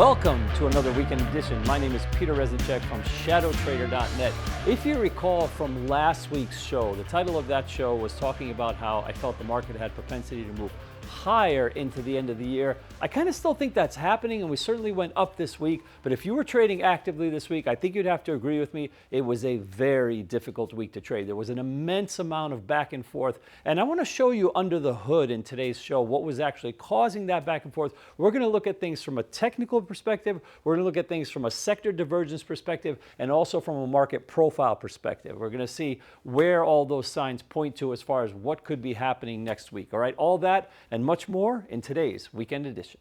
Welcome to another weekend edition. My name is Peter Reznicek from ShadowTrader.net. If you recall from last week's show, the title of that show was talking about how I felt the market had propensity to move higher into the end of the year. I kind of still think that's happening, and we certainly went up this week. But if you were trading actively this week, I think you'd have to agree with me. It was a very difficult week to trade. There was an immense amount of back and forth. And I want to show you under the hood in today's show what was actually causing that back and forth. We're going to look at things from a technical perspective. We're going to look at things from a sector divergence perspective and also from a market profile perspective. We're going to see where all those signs point to as far as what could be happening next week. All right, all that and much more in today's weekend edition.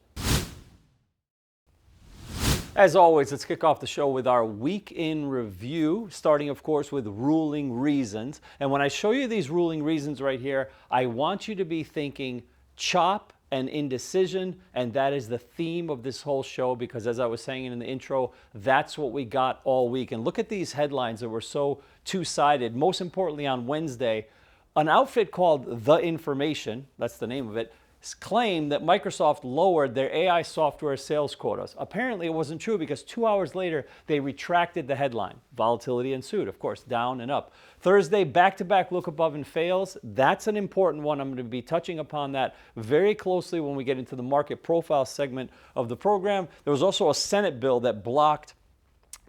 As always, let's kick off the show with our week in review, starting, of course, with ruling reasons. And when I show you these ruling reasons right here, I want you to be thinking chop and indecision, and that is the theme of this whole show because, as I was saying in the intro, that's what we got all week. And look at these headlines that were so two-sided. Most importantly, on Wednesday, an outfit called The Information, that's the name of it, claimed that Microsoft lowered their AI software sales quotas. Apparently it wasn't true because 2 hours later they retracted the headline. Volatility ensued, of course, down and up. Thursday, back-to-back look above and fails. That's an important one. I'm going to be touching upon that very closely when we get into the market profile segment of the program. There was also a Senate bill that blocked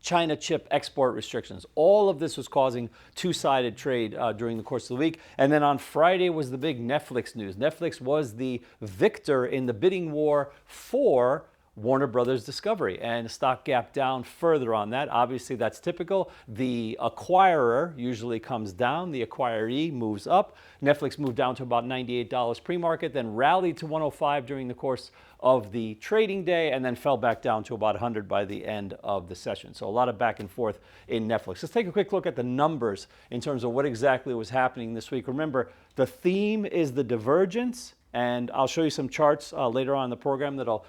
China chip export restrictions. All of this was causing two-sided trade during the course of the week. And then on Friday was the big Netflix news. Netflix was the victor in the bidding war for Warner Brothers Discovery, and the stock gap down further on that. Obviously, that's typical. The acquirer usually comes down. The acquiree moves up. Netflix moved down to about $98 pre-market, then rallied to 105 during the course of the trading day, and then fell back down to about 100 by the end of the session. So a lot of back and forth in Netflix. Let's take a quick look at the numbers in terms of what exactly was happening this week. Remember, the theme is the divergence, and I'll show you some charts later on in the program that'll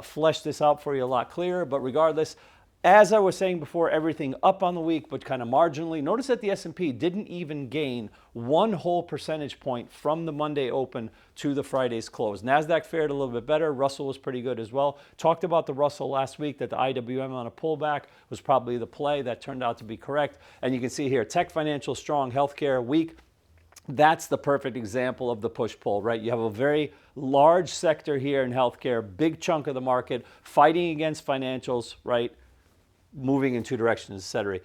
flesh this out for you a lot clearer. But regardless, as I was saying before, everything up on the week, but kind of marginally. Notice that the S&P didn't even gain 1 whole percentage point from the Monday open to the Friday's close. NASDAQ fared a little bit better. Russell was pretty good as well. Talked about the Russell last week, that the IWM on a pullback was probably the play. That turned out to be correct. And you can see here, tech, financial, strong, healthcare, weak. That's the perfect example of the push-pull, right? You have a very large sector here in healthcare, big chunk of the market, fighting against financials, right? Moving in two directions, etc.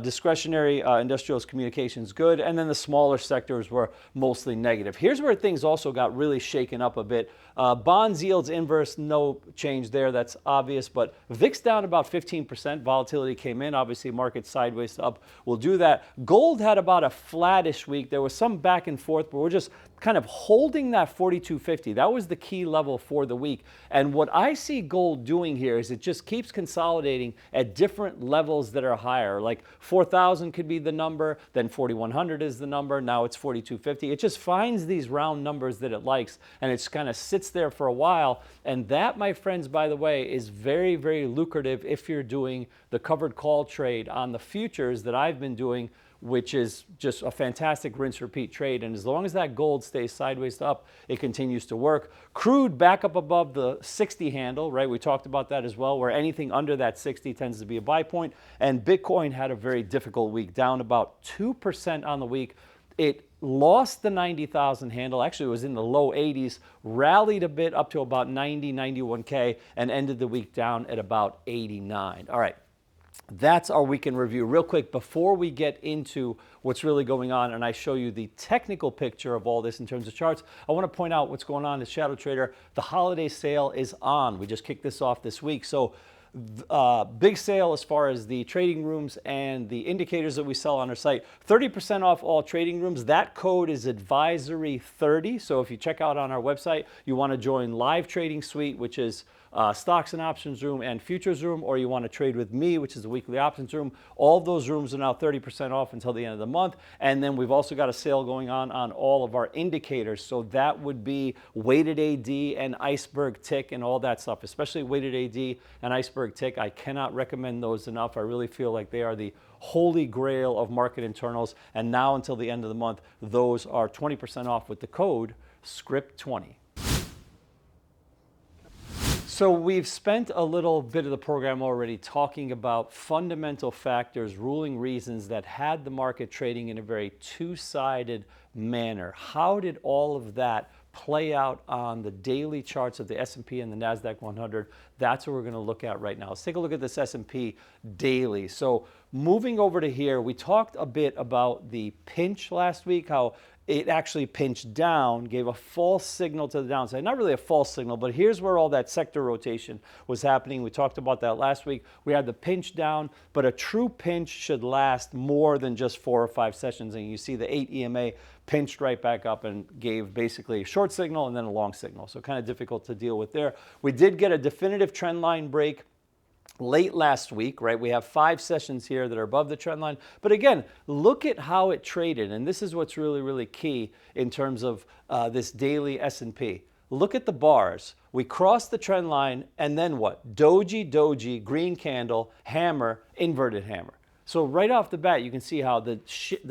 Discretionary industrials, communications, good. And then the smaller sectors were mostly negative. Here's where things also got really shaken up a bit. Bonds yields inverse, no change there. That's obvious. But VIX down about 15%. Volatility came in. Obviously, market sideways to up will do that. Gold had about a flattish week. There was some back and forth, but we're just kind of holding that 4250. That was the key level for the week. And what I see gold doing here is it just keeps consolidating at different levels that are higher. Like 4,000 could be the number, then 4,100 is the number, now it's 4,250. It just finds these round numbers that it likes, and it kind of sits there for a while. And that, my friends, by the way, is very, very lucrative if you're doing the covered call trade on the futures that I've been doing, which is just a fantastic rinse repeat trade. And as long as that gold stays sideways to up, it continues to work. Crude back up above the 60 handle, right? We talked about that as well, where anything under that 60 tends to be a buy point. And Bitcoin had a very difficult week, down about 2% on the week. It lost the 90,000 handle. Actually, it was in the low 80s, rallied a bit up to about 90, 91K, and ended the week down at about 89. All right. That's our weekend review. Real quick, before we get into what's really going on and I show you the technical picture of all this in terms of charts, I want to point out what's going on at ShadowTrader. The holiday sale is on. We just kicked this off this week. So big sale as far as the trading rooms and the indicators that we sell on our site. 30% off all trading rooms. That code is advisory30. So if you check out on our website, you want to join live trading suite, which is stocks and options room and futures room, or you want to trade with me, which is the weekly options room. All of those rooms are now 30% off until the end of the month. And then we've also got a sale going on all of our indicators. So that would be weighted AD and iceberg tick and all that stuff, especially weighted AD and iceberg tick. I cannot recommend those enough. I really feel like they are the holy grail of market internals. And now until the end of the month, those are 20% off with the code SCRIPT20. So we've spent a little bit of the program already talking about fundamental factors, ruling reasons that had the market trading in a very two-sided manner. How did all of that play out on the daily charts of the S&P and the NASDAQ 100? That's what we're going to look at right now. Let's take a look at this S&P daily. So moving over to here, we talked a bit about the pinch last week, how it actually pinched down, gave a false signal to the downside. Not really a false signal, but here's where all that sector rotation was happening. We talked about that last week. We had the pinch down, but a true pinch should last more than just 4 or 5 sessions. And you see the 8 EMA pinched right back up and gave basically a short signal and then a long signal. So kind of difficult to deal with there. We did get a definitive trend line break late last week, right? We have 5 sessions here that are above the trend line. But again, look at how it traded. And this is what's really, really key in terms of this daily S&P. Look at the bars. We crossed the trend line and then what? Doji, doji, green candle, hammer, inverted hammer. So right off the bat, you can see how the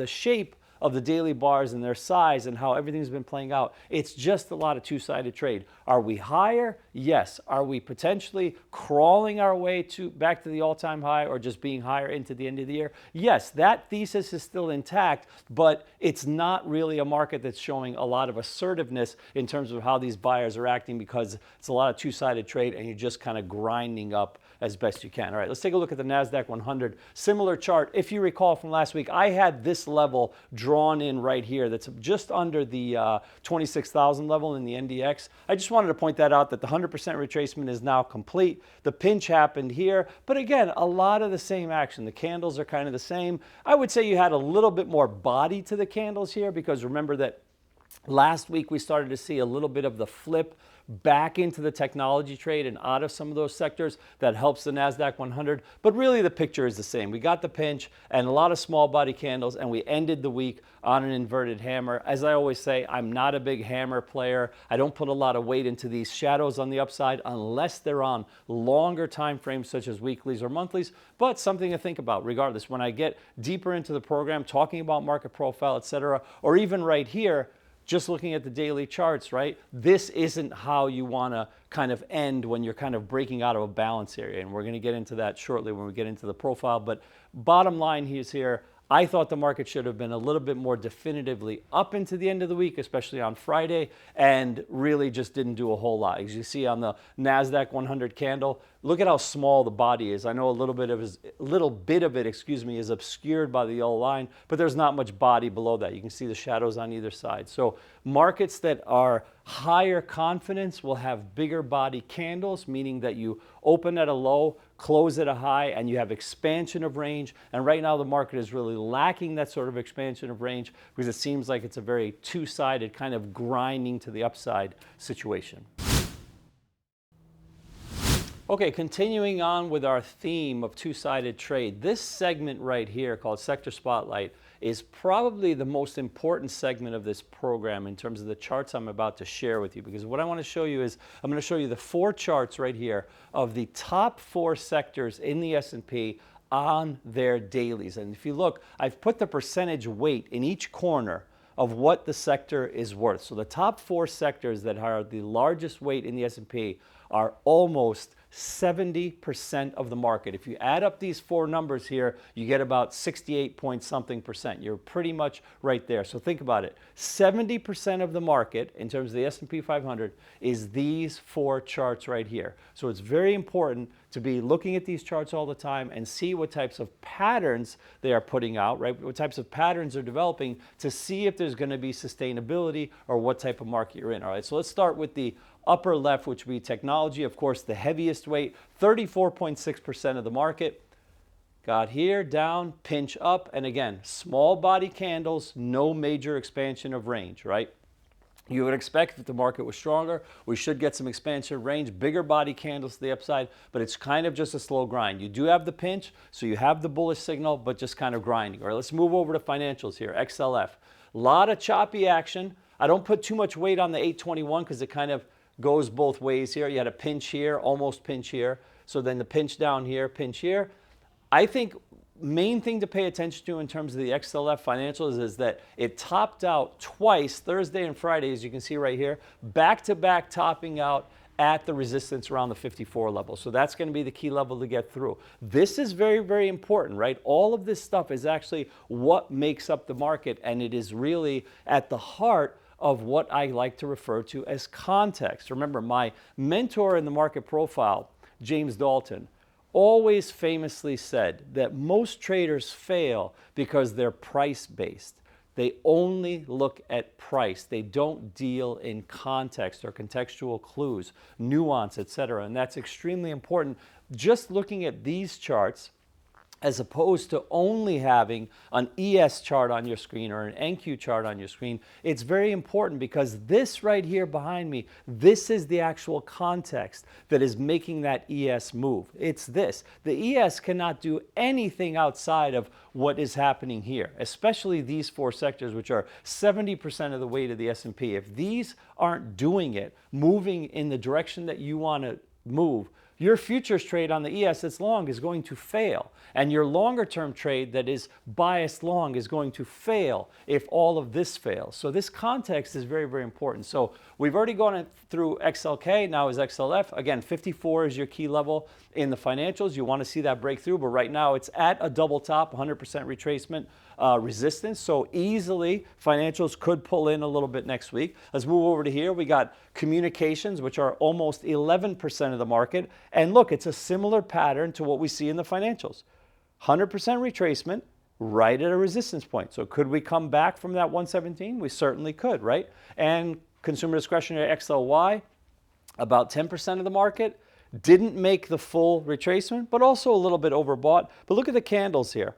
shape of the daily bars and their size and how everything's been playing out. It's just a lot of two-sided trade. Are we higher? Yes. Are we potentially crawling our way back to the all-time high or just being higher into the end of the year? Yes, that thesis is still intact, but it's not really a market that's showing a lot of assertiveness in terms of how these buyers are acting because it's a lot of two-sided trade and you're just kind of grinding up as best you can. All right, let's take a look at the NASDAQ 100. Similar chart. If you recall from last week, I had this level drawn in right here that's just under the 26,000 level in the NDX. I just wanted to point that out that the 100% retracement is now complete. The pinch happened here, but again, a lot of the same action. The candles are kind of the same. I would say you had a little bit more body to the candles here because remember that last week we started to see a little bit of the flip back into the technology trade and out of some of those sectors that helps the NASDAQ 100. But really the picture is the same. We got the pinch and a lot of small body candles and we ended the week on an inverted hammer. As I always say, I'm not a big hammer player. I don't put a lot of weight into these shadows on the upside unless they're on longer time frames such as weeklies or monthlies, but something to think about regardless. When I get deeper into the program, talking about market profile, etc., or even right here, just looking at the daily charts, right? This isn't how you want to kind of end when you're kind of breaking out of a balance area. And we're going to get into that shortly when we get into the profile. But bottom line is here, I thought the market should have been a little bit more definitively up into the end of the week, especially on Friday, and really just didn't do a whole lot. As you see on the NASDAQ 100 candle, look at how small the body is. I know a little bit of it, is obscured by the yellow line, but there's not much body below that. You can see the shadows on either side. So markets that are higher confidence will have bigger body candles, meaning that you open at a low, close at a high, and you have expansion of range. And right now the market is really lacking that sort of expansion of range because it seems like it's a very two-sided kind of grinding to the upside situation. Okay, continuing on with our theme of two-sided trade. This segment right here called Sector Spotlight is probably the most important segment of this program in terms of the charts I'm about to share with you, because what I want to show you is I'm going to show you the 4 charts right here of the top 4 sectors in the S&P on their dailies. And if you look, I've put the percentage weight in each corner of what the sector is worth. So the top 4 sectors that are the largest weight in the S&P are almost 70% of the market. If you add up these 4 numbers here, you get about 68 point something percent. You're pretty much right there. So think about it. 70% of the market in terms of the S&P 500 is these 4 charts right here. So it's very important to be looking at these charts all the time and see what types of patterns they are putting out, right? What types of patterns are developing to see if there's going to be sustainability or what type of market you're in. All right, so let's start with the upper left, which would be technology. Of course, the heaviest weight, 34.6% of the market. Got here, down, pinch up, and again, small body candles, no major expansion of range, right? You would expect if the market was stronger, we should get some expansion of range, bigger body candles to the upside, but it's kind of just a slow grind. You do have the pinch, so you have the bullish signal, but just kind of grinding. All right, let's move over to financials here, XLF. A lot of choppy action. I don't put too much weight on the 821 because it kind of goes both ways here. You had a pinch here, almost pinch here. So then the pinch down here, pinch here. I think main thing to pay attention to in terms of the XLF financials is that it topped out twice, Thursday and Friday, as you can see right here, back-to-back topping out at the resistance around the 54 level. So that's going to be the key level to get through. This is very, very important, right? All of this stuff is actually what makes up the market, and it is really at the heart of what I like to refer to as context. Remember, my mentor in the market profile, James Dalton, always famously said that most traders fail because they're price-based. They only look at price. They don't deal in context or contextual clues, nuance, etc. And that's extremely important. Just looking at these charts, as opposed to only having an ES chart on your screen or an NQ chart on your screen, it's very important because this right here behind me, this is the actual context that is making that ES move. It's this. The ES cannot do anything outside of what is happening here, especially these four sectors, which are 70% of the weight of the S&P. If these aren't doing it, moving in the direction that you want to move, your futures trade on the ES that's long is going to fail. And your longer term trade that is biased long is going to fail if all of this fails. So this context is very, very important. So we've already gone through XLK, now is XLF. Again, 54 is your key level in the financials. You want to see that breakthrough, but right now it's at a double top, 100% retracement resistance. So easily financials could pull in a little bit next week. Let's move over to here. We got communications, which are almost 11% of the market. And look, it's a similar pattern to what we see in the financials. 100% retracement right at a resistance point. So could we come back from that 117? We certainly could, right? And consumer discretionary XLY, about 10% of the market, didn't make the full retracement, but also a little bit overbought. But look at the candles here,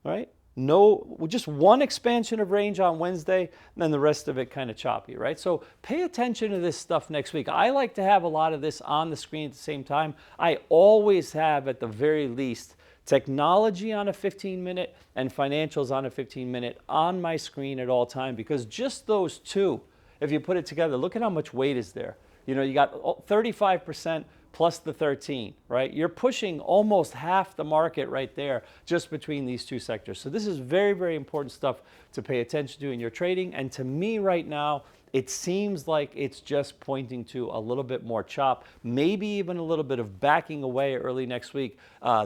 right? No, just one expansion of range on Wednesday, and then the rest of it kind of choppy, right? So pay attention to this stuff next week. I like to have a lot of this on the screen at the same time. I always have, at the very least, technology on a 15-minute and financials on a 15-minute on my screen at all time, because just those two, if you put it together, look at how much weight is there. You know, you got 35% plus the 13, right? You're pushing almost half the market right there just between these two sectors. So this is very, very important stuff to pay attention to in your trading. And to me right now, it seems like it's just pointing to a little bit more chop, maybe even a little bit of backing away early next week,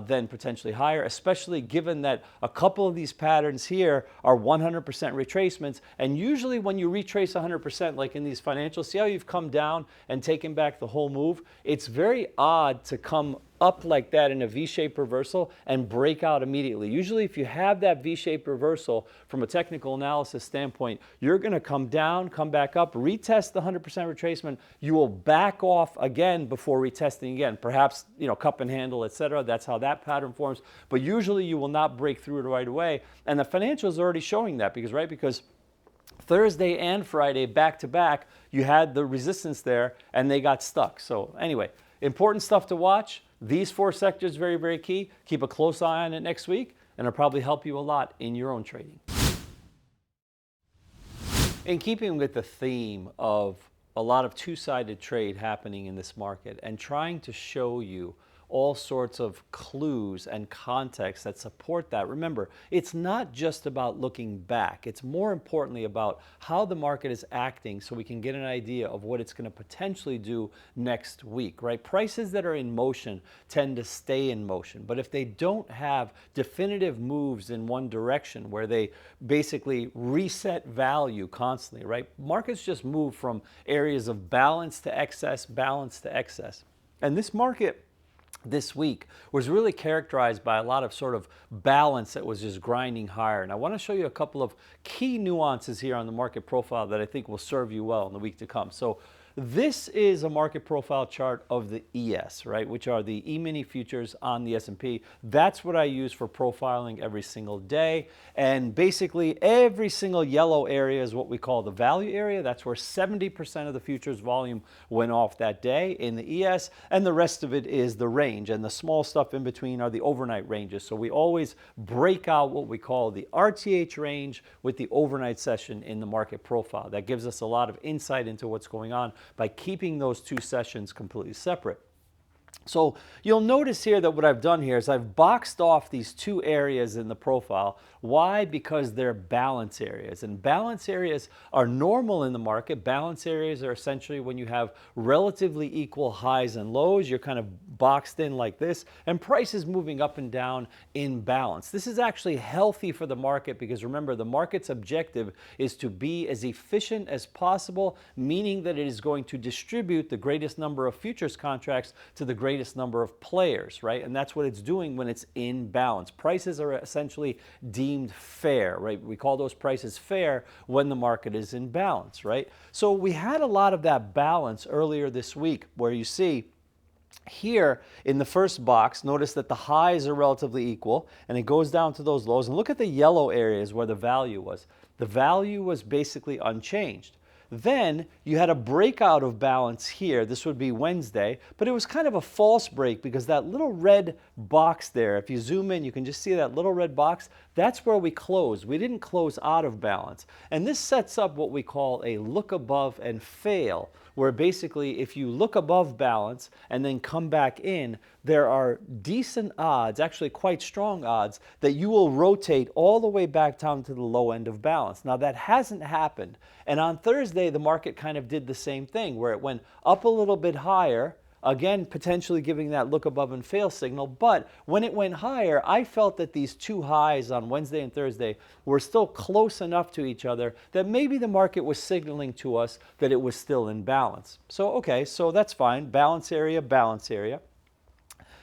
then potentially higher, especially given that a couple of these patterns here are 100% retracements. And usually when you retrace 100%, like in these financials, see how you've come down and taken back the whole move? It's very odd to come up like that in a V-shaped reversal and break out immediately. Usually if you have that V-shaped reversal from a technical analysis standpoint, you're going to come down, come back up, retest the 100% retracement. You will back off again before retesting again. Perhaps, you know, cup and handle, etc. That's how that pattern forms. But usually you will not break through it right away. And the financials are already showing that because Thursday and Friday back to back, you had the resistance there and they got stuck. So anyway, important stuff to watch. These four sectors, very, very key. Keep a close eye on it next week, and it'll probably help you a lot in your own trading. In keeping with the theme of a lot of two-sided trade happening in this market and trying to show you all sorts of clues and context that support that. Remember, it's not just about looking back. It's more importantly about how the market is acting so we can get an idea of what it's going to potentially do next week, right? Prices that are in motion tend to stay in motion. But if they don't have definitive moves in one direction where they basically reset value constantly, right? Markets just move from areas of balance to excess, balance to excess. And this market this week was really characterized by a lot of sort of balance that was just grinding higher. And I want to show you a couple of key nuances here on the market profile that I think will serve you well in the week to come. So this is a market profile chart of the ES, right, which are the E-mini futures on the S&P. That's what I use for profiling every single day. And basically every single yellow area is what we call the value area. That's where 70% of the futures volume went off that day in the ES, and the rest of it is the range. And the small stuff in between are the overnight ranges. So we always break out what we call the RTH range with the overnight session in the market profile. That gives us a lot of insight into what's going on by keeping those two sessions completely separate. So you'll notice here that what I've done here is I've boxed off these two areas in the profile. Why? Because they're balance areas. And balance areas are normal in the market. Balance areas are essentially when you have relatively equal highs and lows. You're kind of boxed in like this, and prices moving up and down in balance. This is actually healthy for the market because remember, the market's objective is to be as efficient as possible, meaning that it is going to distribute the greatest number of futures contracts to the greatest number of players, right? And that's what it's doing when it's in balance. Prices are essentially deemed fair, right? We call those prices fair when the market is in balance, right? So we had a lot of that balance earlier this week where you see here in the first box, notice that the highs are relatively equal and it goes down to those lows. And look at the yellow areas where the value was. The value was basically unchanged. Then you had a breakout of balance here. This would be Wednesday, but it was kind of a false break because that little red box there, if you zoom in, you can just see that little red box. That's where we closed. We didn't close out of balance. And this sets up what we call a look above and fail, where basically if you look above balance and then come back in, there are decent odds, actually quite strong odds, that you will rotate all the way back down to the low end of balance. Now that hasn't happened. And on Thursday, the market kind of did the same thing where it went up a little bit higher, again, potentially giving that look above and fail signal. But when it went higher, I felt that these two highs on Wednesday and Thursday were still close enough to each other that maybe the market was signaling to us that it was still in balance. So, okay, so that's fine. Balance area, balance area.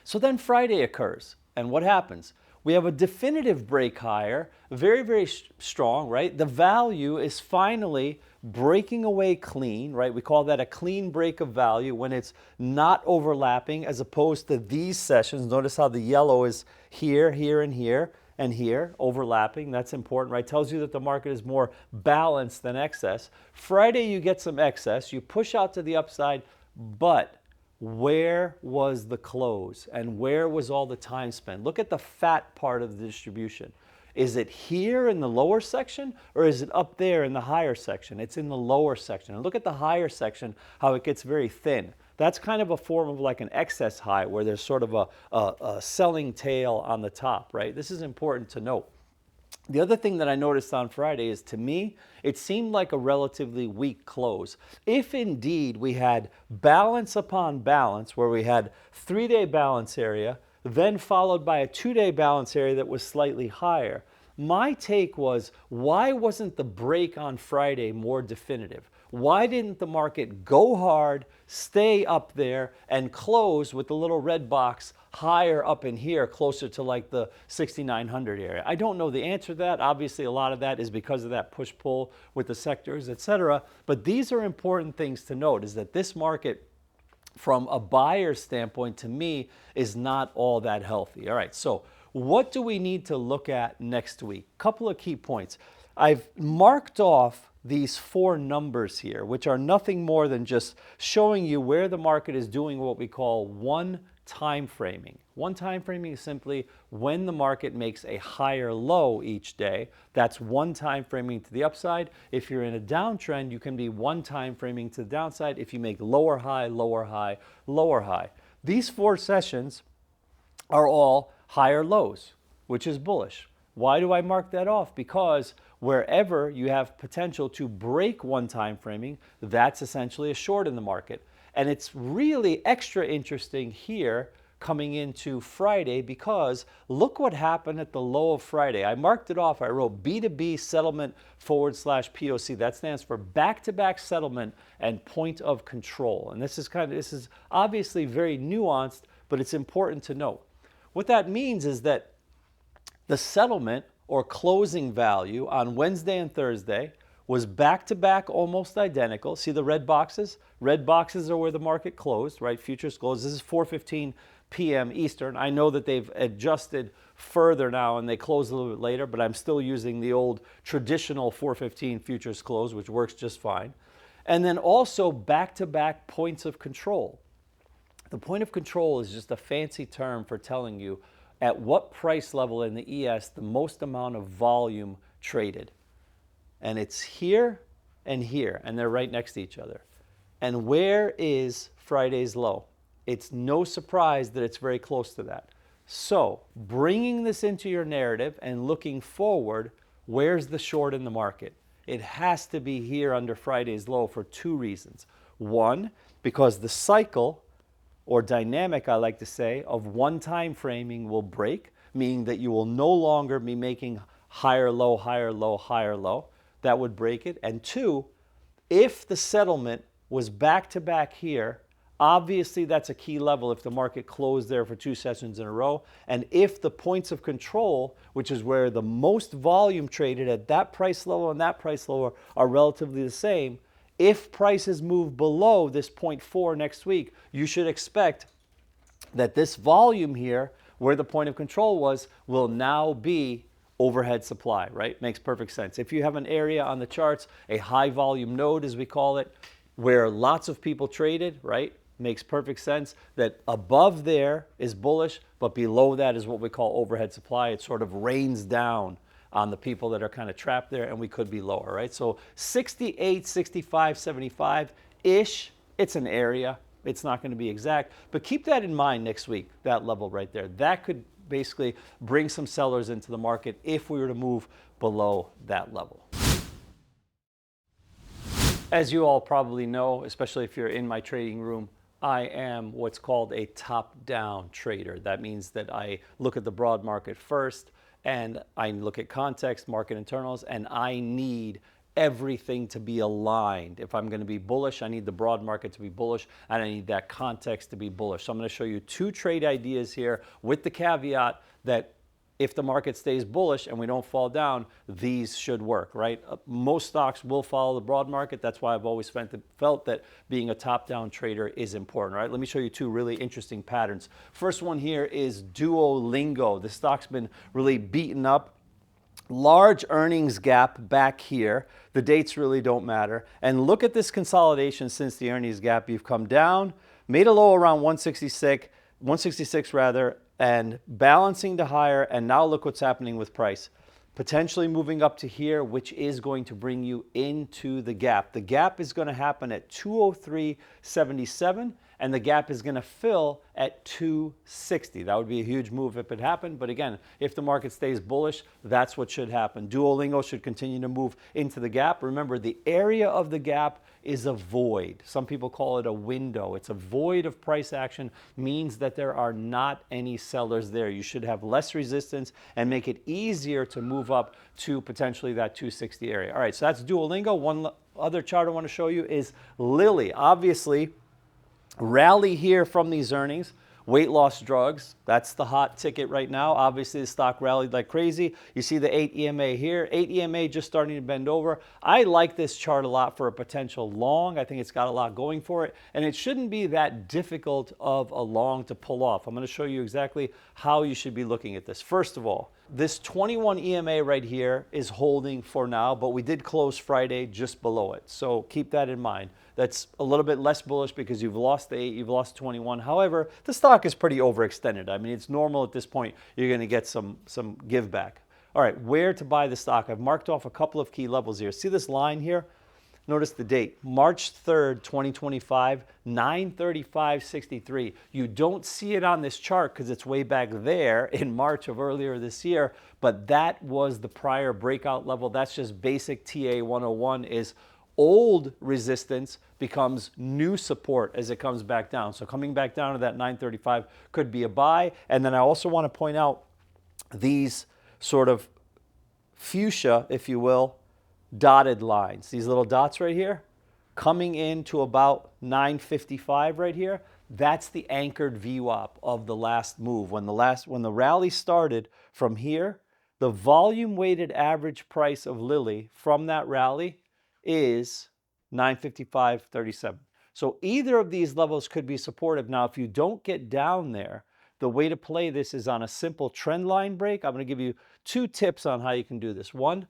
So then Friday occurs, and what happens? We have a definitive break higher, very, very strong, right? The value is finally breaking away clean, right? We call that a clean break of value when it's not overlapping as opposed to these sessions. Notice how the yellow is here, here, and here, and here, overlapping. That's important, right? Tells you that the market is more balanced than excess. Friday, you get some excess. You push out to the upside, but where was the close and where was all the time spent? Look at the fat part of the distribution. Is it here in the lower section or is it up there in the higher section? It's in the lower section. And look at the higher section, how it gets very thin. That's kind of a form of like an excess high where there's sort of a selling tail on the top, right? This is important to note. The other thing that I noticed on Friday is, to me, it seemed like a relatively weak close. If indeed we had balance upon balance, where we had 3-day balance area, then followed by a 2-day balance area that was slightly higher, my take was, why wasn't the break on Friday more definitive? Why didn't the market go hard, stay up there, and close with the little red box higher up in here, closer to like the 6,900 area? I don't know the answer to that. Obviously, a lot of that is because of that push-pull with the sectors, etc. But these are important things to note, is that this market, from a buyer's standpoint, to me, is not all that healthy. All right, so what do we need to look at next week? Couple of key points. I've marked off these 4 numbers here, which are nothing more than just showing you where the market is doing what we call one time framing. One time framing is simply when the market makes a higher low each day. That's one time framing to the upside. If you're in a downtrend, you can be one time framing to the downside if you make lower high, lower high, lower high. These 4 sessions are all higher lows, which is bullish. Why do I mark that off? Because wherever you have potential to break one time framing, that's essentially a short in the market. And it's really extra interesting here coming into Friday, because look what happened at the low of Friday. I marked it off. I wrote B2B settlement /POC. That stands for back-to-back settlement and point of control. And this is obviously very nuanced, but it's important to note. What that means is that the settlement or closing value on Wednesday and Thursday was back-to-back, almost identical. See the red boxes? Red boxes are where the market closed, right? Futures closed. This is 4:15 p.m. Eastern. I know that they've adjusted further now and they close a little bit later, but I'm still using the old traditional 4:15 futures close, which works just fine. And then also back-to-back points of control. The point of control is just a fancy term for telling you at what price level in the ES the most amount of volume traded. And it's here, and they're right next to each other. And where is Friday's low? It's no surprise that it's very close to that. So bringing this into your narrative and looking forward, where's the short in the market? It has to be here under Friday's low for two reasons. One, because the cycle or dynamic, I like to say, of one time framing will break, meaning that you will no longer be making higher low, higher low, higher low. That would break it. And two, if the settlement was back to back here, obviously that's a key level if the market closed there for two sessions in a row. And if the points of control, which is where the most volume traded at that price level and that price level are relatively the same, if prices move below this 0.4 next week, you should expect that this volume here, where the point of control was, will now be overhead supply, right? Makes perfect sense. If you have an area on the charts, a high volume node as we call it, where lots of people traded, right? Makes perfect sense that above there is bullish, but below that is what we call overhead supply. It sort of rains down on the people that are kind of trapped there, and we could be lower, right? So 68, 65, 75-ish, it's an area. It's not going to be exact, but keep that in mind next week, that level right there. That could basically bring some sellers into the market if we were to move below that level. As you all probably know, especially if you're in my trading room, I am what's called a top-down trader. That means that I look at the broad market first, and I look at context, market internals, and I need everything to be aligned. If I'm going to be bullish, I need the broad market to be bullish, and I need that context to be bullish. So I'm going to show you two trade ideas here with the caveat that if the market stays bullish and we don't fall down, these should work, right? Most stocks will follow the broad market. That's why I've always felt that being a top-down trader is important, right? Let me show you two really interesting patterns. First one here is Duolingo. The stock's been really beaten up. Large earnings gap back here. The dates really don't matter. And look at this consolidation since the earnings gap. You've come down, made a low around 166 rather, and balancing to higher, and now look what's happening with price. Potentially moving up to here, which is going to bring you into the gap. The gap is going to happen at 203.77, and the gap is going to fill at 260. That would be a huge move if it happened, but again, if the market stays bullish, that's what should happen. Duolingo should continue to move into the gap. Remember, the area of the gap is a void. Some people call it a window. It's a void of price action, means that there are not any sellers there. You should have less resistance and make it easier to move up to potentially that 260 area. All right, so that's Duolingo. One other chart I want to show you is Lilly. Obviously, rally here from these earnings. Weight loss drugs, that's the hot ticket right now. Obviously, the stock rallied like crazy. You see the 8 EMA here. 8 EMA just starting to bend over. I like this chart a lot for a potential long. I think it's got a lot going for it, and it shouldn't be that difficult of a long to pull off. I'm going to show you exactly how you should be looking at this. First of all, this 21 EMA right here is holding for now, but we did close Friday just below it. So keep that in mind. That's a little bit less bullish because you've lost the 8, you've lost 21. However, the stock is pretty overextended. I mean, it's normal at this point. You're going to get some give back. All right, where to buy the stock? I've marked off a couple of key levels here. See this line here? Notice the date, March 3rd, 2025, 935.63. You don't see it on this chart because it's way back there in March of earlier this year, but that was the prior breakout level. That's just basic TA 101 is old resistance becomes new support as it comes back down. So coming back down to that 935 could be a buy. And then I also want to point out these sort of fuchsia, if you will, dotted lines, these little dots right here, coming into about 955 right here. That's the anchored VWAP of the last move. When the rally started from here, the volume weighted average price of Lilly from that rally is 955.37. So either of these levels could be supportive. Now, if you don't get down there, the way to play this is on a simple trend line break. I'm going to give you two tips on how you can do this. One,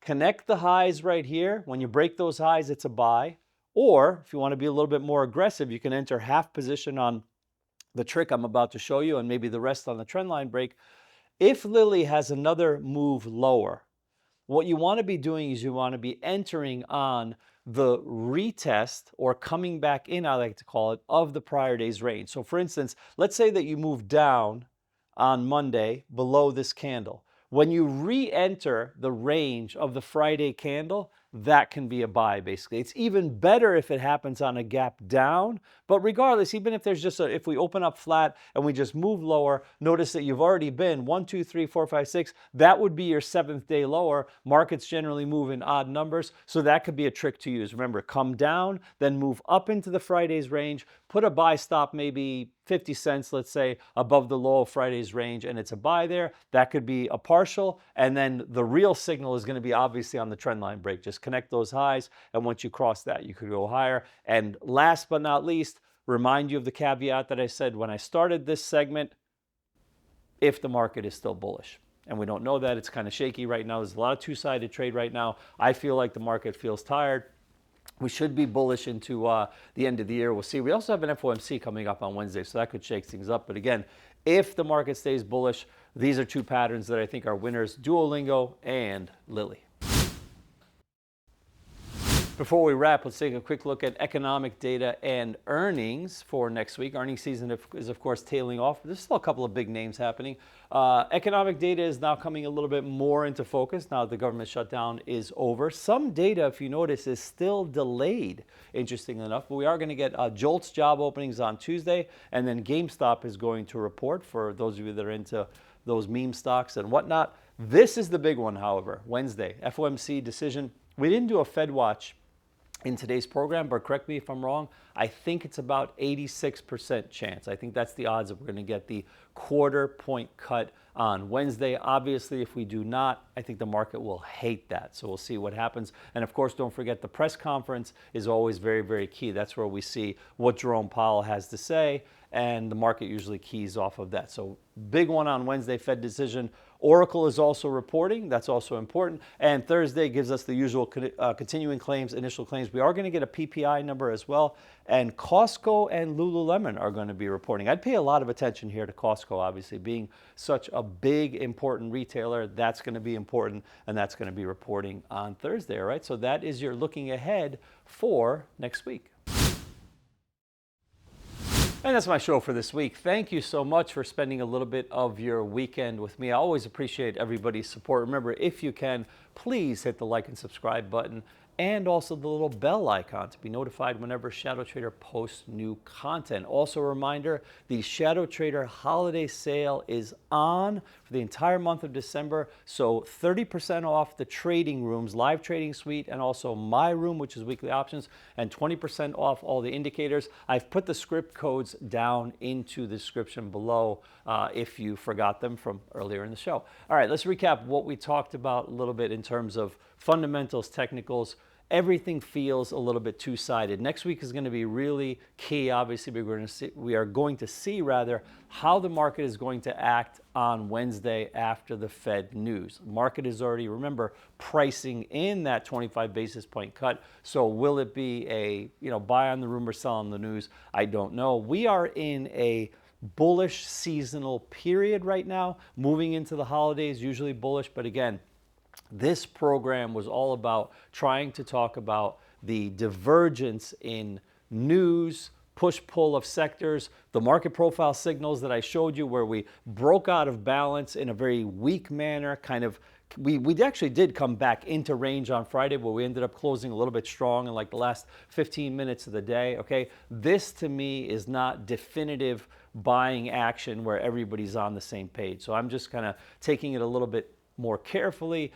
connect the highs right here. When you break those highs, it's a buy. Or if you want to be a little bit more aggressive, you can enter half position on the trick I'm about to show you and maybe the rest on the trend line break. If Lilly has another move lower, what you want to be doing is you want to be entering on the retest, or coming back in, I like to call it, of the prior day's range. So for instance, let's say that you move down on Monday below this candle. When you re-enter the range of the Friday candle, that can be a buy, basically. It's even better if it happens on a gap down, but regardless, even if there's just if we open up flat and we just move lower, notice that you've already been 1, 2, 3, 4, 5, 6. That would be your 7th day lower. Markets generally move in odd numbers, so that could be a trick to use. Remember, come down, then move up into the Friday's range, put a buy stop maybe 50 cents, let's say, above the low of Friday's range, and it's a buy there. That could be a partial, and then the real signal is going to be obviously on the trend line break. Just connect those highs, and once you cross that, you could go higher. And last but not least, remind you of the caveat that I said when I started this segment: if the market is still bullish. And we don't know that. It's kind of shaky right now. There's a lot of two-sided trade right now. I feel like the market feels tired. We should be bullish into the end of the year. We'll see. We also have an FOMC coming up on Wednesday, so that could shake things up. But again, if the market stays bullish, these are two patterns that I think are winners: Duolingo and Lilly. Before we wrap, let's take a quick look at economic data and earnings for next week. Earnings season is, of course, tailing off. There's still a couple of big names happening. Economic data is now coming a little bit more into focus now that the government shutdown is over. Some data, if you notice, is still delayed, interestingly enough. But we are going to get JOLTS job openings on Tuesday, and then GameStop is going to report, for those of you that are into those meme stocks and whatnot. This is the big one, however, Wednesday. FOMC decision. We didn't do a Fed watch in today's program, but correct me if I'm wrong, I think it's about 86% chance. I think that's the odds that we're going to get the quarter point cut on Wednesday. Obviously, if we do not, I think the market will hate that. So we'll see what happens. And of course, don't forget, the press conference is always very, very key. That's where we see what Jerome Powell has to say, and the market usually keys off of that. So big one on Wednesday, Fed decision. Oracle is also reporting. That's also important. And Thursday gives us the usual continuing claims, initial claims. We are going to get a PPI number as well. And Costco and Lululemon are going to be reporting. I'd pay a lot of attention here to Costco, obviously, being such a big, important retailer. That's going to be important, and that's going to be reporting on Thursday, all right? So that is your looking ahead for next week. And that's my show for this week. Thank you so much for spending a little bit of your weekend with me. I always appreciate everybody's support. Remember, if you can, please hit the like and subscribe button, and also the little bell icon to be notified whenever ShadowTrader posts new content. Also a reminder, the ShadowTrader holiday sale is on for the entire month of December. So 30% off the trading rooms, live trading suite, and also my room, which is weekly options, and 20% off all the indicators. I've put the script codes down into the description below if you forgot them from earlier in the show. All right, let's recap what we talked about a little bit in terms of fundamentals, technicals. Everything feels a little bit two-sided. Next week is going to be really key. Obviously, we are going to see how the market is going to act on Wednesday after the Fed news. Market is already, remember, pricing in that 25 basis point cut. So will it be a buy on the rumor, sell on the news? I don't know. We are in a bullish seasonal period right now, moving into the holidays, usually bullish, but again, this program was all about trying to talk about the divergence in news, push-pull of sectors, the market profile signals that I showed you where we broke out of balance in a very weak manner, we actually did come back into range on Friday, but we ended up closing a little bit strong in like the last 15 minutes of the day, okay? This to me is not definitive buying action where everybody's on the same page. So I'm just kind of taking it a little bit more carefully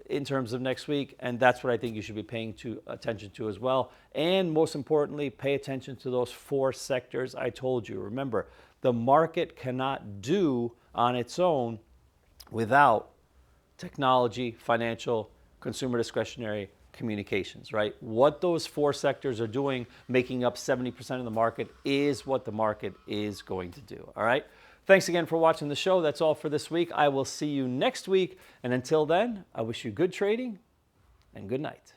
in terms of next week, and that's what I think you should be paying attention to as well. And most importantly, pay attention to those 4 sectors I told you. Remember, the market cannot do on its own without technology, financial, consumer discretionary, communications, right? What those 4 sectors are doing, making up 70% of the market, is what the market is going to do, all right? Thanks again for watching the show. That's all for this week. I will see you next week. And until then, I wish you good trading and good night.